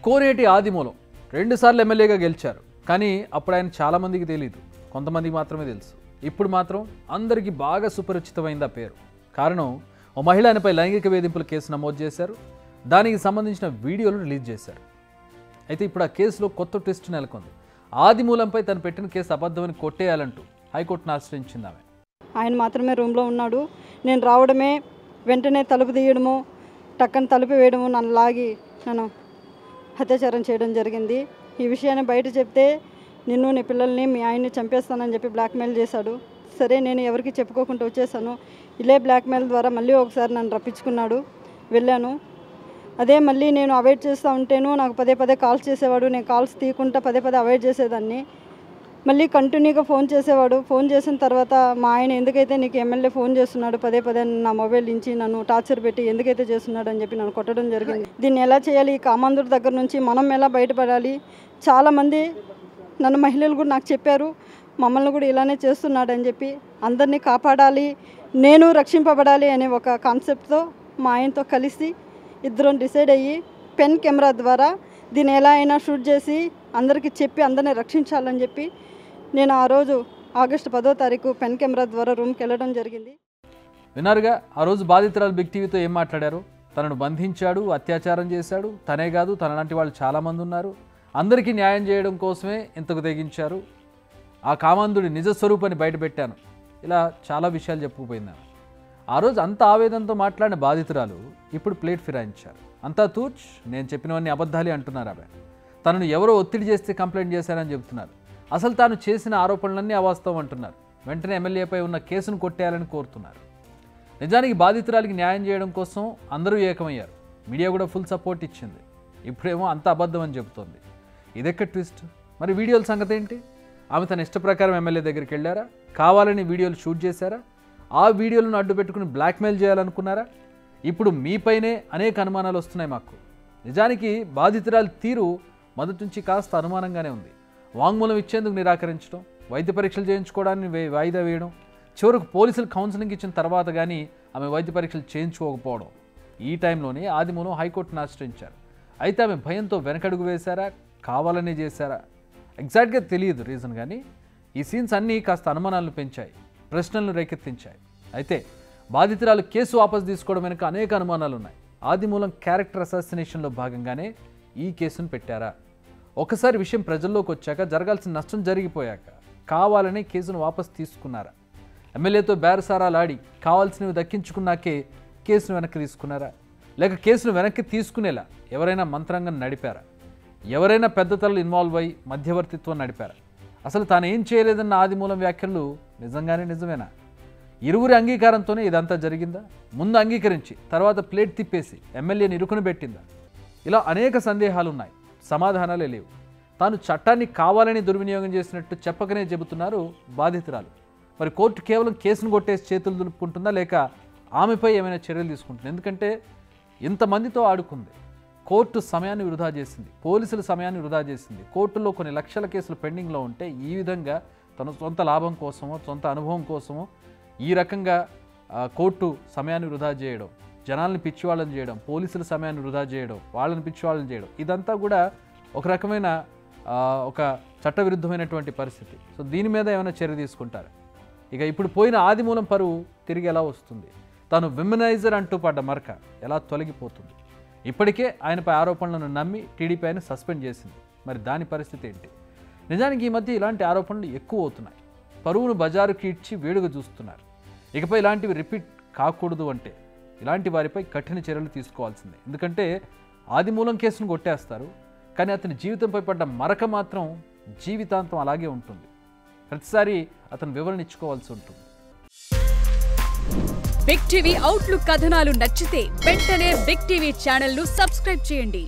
కోనేటి ఆదిమూలం 2 సార్లు ఎమ్మెల్యేగా గెలిచారు. కానీ అప్పుడు ఆయన చాలామందికి తెలియదు, కొంతమందికి మాత్రమే తెలుసు. ఇప్పుడు మాత్రం అందరికీ బాగా సుపరిచితమైంది ఆ పేరు. కారణం, ఓ మహిళ ఆయనపై లైంగిక వేధింపుల కేసు నమోదు చేశారు. దానికి సంబంధించిన వీడియోలు రిలీజ్ చేశారు. అయితే ఇప్పుడు ఆ కేసులో కొత్త ట్విస్ట్ నెలకొంది. ఆదిమూలంపై తను పెట్టిన కేసు అబద్ధమని కొట్టేయాలంటూ హైకోర్టును ఆశ్రయించింది ఆమె. ఆయన మాత్రమే రూమ్లో ఉన్నాడు. నేను రావడమే, వెంటనే తలుపు తీయడము, టక్కన తలుపు వేయడము, నన్ను లాగి నన్ను అత్యాచారం చేయడం జరిగింది. ఈ విషయాన్ని బయట చెప్తే నిన్ను, నీ పిల్లల్ని, మీ ఆయన్ని చంపేస్తానని చెప్పి బ్లాక్మెయిల్ చేశాడు. సరే, నేను ఎవరికి చెప్పుకోకుండా వచ్చేసాను. ఇలే బ్లాక్మెయిల్ ద్వారా మళ్ళీ ఒకసారి నన్ను రప్పించుకున్నాడు. వెళ్ళాను. అదే మళ్ళీ నేను అవాయిడ్ చేస్తూ ఉంటేను నాకు పదే కాల్స్ చేసేవాడు. నేను కాల్స్ తీయకుండా పదే అవాయిడ్ చేసేదాన్ని. మళ్ళీ కంటిన్యూగా ఫోన్ చేసేవాడు. ఫోన్ చేసిన తర్వాత మా ఆయన ఎందుకైతే నీకు ఎమ్మెల్యే ఫోన్ చేస్తున్నాడు పదే నా మొబైల్ నుంచి నన్ను టార్చర్ పెట్టి ఎందుకైతే చేస్తున్నాడు అని చెప్పి నన్ను కొట్టడం జరిగింది. దీన్ని ఎలా చేయాలి, ఈ కామాంధుడి దగ్గర నుంచి మనం ఎలా బయటపడాలి? చాలామంది నన్ను మహిళలు కూడా నాకు చెప్పారు, మమ్మల్ని కూడా ఇలానే చేస్తున్నాడని చెప్పి. అందరినీ కాపాడాలి, నేను రక్షింపబడాలి అనే ఒక కాన్సెప్ట్తో మా ఆయనతో కలిసి ఇద్దరం డిసైడ్ అయ్యి పెన్ కెమెరా ద్వారా దీన్ని ఎలా అయినా షూట్ చేసి అందరికీ చెప్పి అందరినీ రక్షించాలని చెప్పి నేను ఆ రోజు ఆగస్టు 10వ తారీఖు పెన్ కెమెరా ద్వారా రూమ్కి వెళ్ళడం జరిగింది. విన్నారుగా, ఆ రోజు బాధితురాలు బిగ్ టీవీతో ఏం మాట్లాడారు. తనను బంధించాడు, అత్యాచారం చేశాడు. తనే కాదు, తనలాంటి వాళ్ళు చాలామంది ఉన్నారు. అందరికీ న్యాయం చేయడం కోసమే ఇంతకు తెగించారు. ఆ కామాంధుడి నిజ స్వరూపాన్ని బయటపెట్టాను, ఇలా చాలా విషయాలు చెప్పుకుపోయింది. ఆ రోజు అంత ఆవేదనతో మాట్లాడిన బాధితురాలు ఇప్పుడు ప్లేట్ ఫిరాయించారు. అంతా తూచ్, నేను చెప్పినవన్నీ అబద్ధాలే అంటున్నారు. ఆమె తనను ఎవరో ఒత్తిడి చేస్తే కంప్లైంట్ చేశారని చెబుతున్నారు. అసలు తాను చేసిన ఆరోపణలన్నీ అవాస్తవం అంటున్నారు. వెంటనే ఎమ్మెల్యేపై ఉన్న కేసును కొట్టేయాలని కోరుతున్నారు. నిజానికి బాధితురాలికి న్యాయం చేయడం కోసం అందరూ ఏకమయ్యారు. మీడియా కూడా ఫుల్ సపోర్ట్ ఇచ్చింది. ఇప్పుడేమో అంత అబద్ధం అని చెబుతోంది. ఇదెక్కడ ట్విస్ట్? మరి వీడియోల సంగతి ఏంటి? ఆమె తన ఇష్ట ప్రకారం ఎమ్మెల్యే దగ్గరికి వెళ్ళారా? కావాలని వీడియోలు షూట్ చేశారా? ఆ వీడియోలను అడ్డు పెట్టుకుని బ్లాక్మెయిల్ చేయాలనుకున్నారా? ఇప్పుడు మీపైనే అనేక అనుమానాలు వస్తున్నాయి మాకు. నిజానికి బాధితురాలి తీరు మొదటి నుంచి కాస్త అనుమానంగానే ఉంది. వాంగ్మూలం ఇచ్చేందుకు నిరాకరించడం, వైద్య పరీక్షలు చేయించుకోవడాన్ని వాయిదా వేయడం, చివరకు పోలీసులు కౌన్సిలింగ్ ఇచ్చిన తర్వాత కానీ ఆమె వైద్య పరీక్షలు చేయించుకోకపోవడం. ఈ టైంలోనే ఆదిమూలం హైకోర్టును ఆశ్రయించారు. అయితే ఆమె భయంతో వెనకడుగు వేశారా, కావాలనే చేశారా? ఎగ్జాక్ట్గా తెలియదు రీజన్. కానీ ఈ సీన్స్ అన్నీ కాస్త అనుమానాలను పెంచాయి, ప్రశ్నలను రేకెత్తించాయి. అయితే బాధితురాలు కేసు వాపసు తీసుకోవడం వెనుక అనేక అనుమానాలు ఉన్నాయి. ఆదిమూలం క్యారెక్టర్ అసాసినేషన్లో భాగంగానే ఈ కేసును పెట్టారా? ఒకసారి విషయం ప్రజల్లోకి వచ్చాక, జరగాల్సిన నష్టం జరిగిపోయాక కావాలనే కేసును వాపసు తీసుకున్నారా? ఎమ్మెల్యేతో బేరసారాలు ఆడి కావాల్సినవి దక్కించుకున్నాకే కేసును వెనక్కి తీసుకున్నారా? లేక కేసును వెనక్కి తీసుకునేలా ఎవరైనా మంత్రాంగం నడిపారా? ఎవరైనా పెద్ద తలలు ఇన్వాల్వ్ అయ్యి మధ్యవర్తిత్వం నడిపారా? అసలు తాను ఏం చేయలేదన్న ఆదిమూలం వ్యాఖ్యలు నిజంగానే నిజమేనా? ఇరువురి అంగీకారంతోనే ఇదంతా జరిగిందా? ముందు అంగీకరించి తర్వాత ప్లేట్ తిప్పేసి ఎమ్మెల్యేని ఇరుకుని పెట్టిందా? ఇలా అనేక సందేహాలు ఉన్నాయి, సమాధానాలే లేవు. తాను చట్టాన్ని కావాలని దుర్వినియోగం చేసినట్టు చెప్పకనే చెబుతున్నారు బాధితురాలు. మరి కోర్టు కేవలం కేసును కొట్టేసి చేతులు దులుపుకుంటుందా, లేక ఆమెపై ఏమైనా చర్యలు తీసుకుంటుంది? ఎందుకంటే ఇంతమందితో ఆడుకుంది. కోర్టు సమయాన్ని వృధా చేసింది, పోలీసుల సమయాన్ని వృధా చేసింది. కోర్టులో కొన్ని లక్షల కేసులు పెండింగ్లో ఉంటే ఈ విధంగా తన సొంత లాభం కోసమో సొంత అనుభవం కోసమో ఈ రకంగా కోర్టు సమయాన్ని వృధా చేయడం, జనాల్ని పిచ్చివాళ్ళని చేయడం, పోలీసుల సమయాన్ని వృధా చేయడం, వాళ్ళని పిచ్చివాళ్ళని చేయడం, ఇదంతా కూడా ఒక రకమైన ఒక చట్టవిరుద్ధమైనటువంటి పరిస్థితి. సో దీని మీద ఏమైనా చర్య తీసుకుంటారు? ఇక ఇప్పుడు పోయిన ఆదిమూలం పరువు తిరిగి ఎలా వస్తుంది? తాను విమెనైజర్ అంటూ పడ్డ మరక ఎలా తొలగిపోతుంది? ఇప్పటికే ఆయనపై ఆరోపణలను నమ్మి టీడీపీ ఆయన సస్పెండ్ చేసింది. మరి దాని పరిస్థితి ఏంటి? నిజానికి ఈ మధ్య ఇలాంటి ఆరోపణలు ఎక్కువ అవుతున్నాయి. పరువును బజారుకి ఇచ్చి వేడుక చూస్తున్నారు. ఇకపై ఇలాంటివి రిపీట్ కాకూడదు అంటే ఇలాంటి వారిపై కఠిన చర్యలు తీసుకోవాల్సిందే. ఎందుకంటే ఆదిమూలం కేసును కొట్టేస్తారు, కానీ అతని జీవితంపై పడ్డ మరక మాత్రం జీవితాంతం అలాగే ఉంటుంది. ప్రతిసారి అతను వివరణ ఇచ్చుకోవాల్సి ఉంటుంది. బిగ్ టీవీ అవుట్లుక్ కథనాలు నచ్చితే వెంటనే బిగ్ టీవీ ఛానల్ ను సబ్స్క్రైబ్ చేయండి.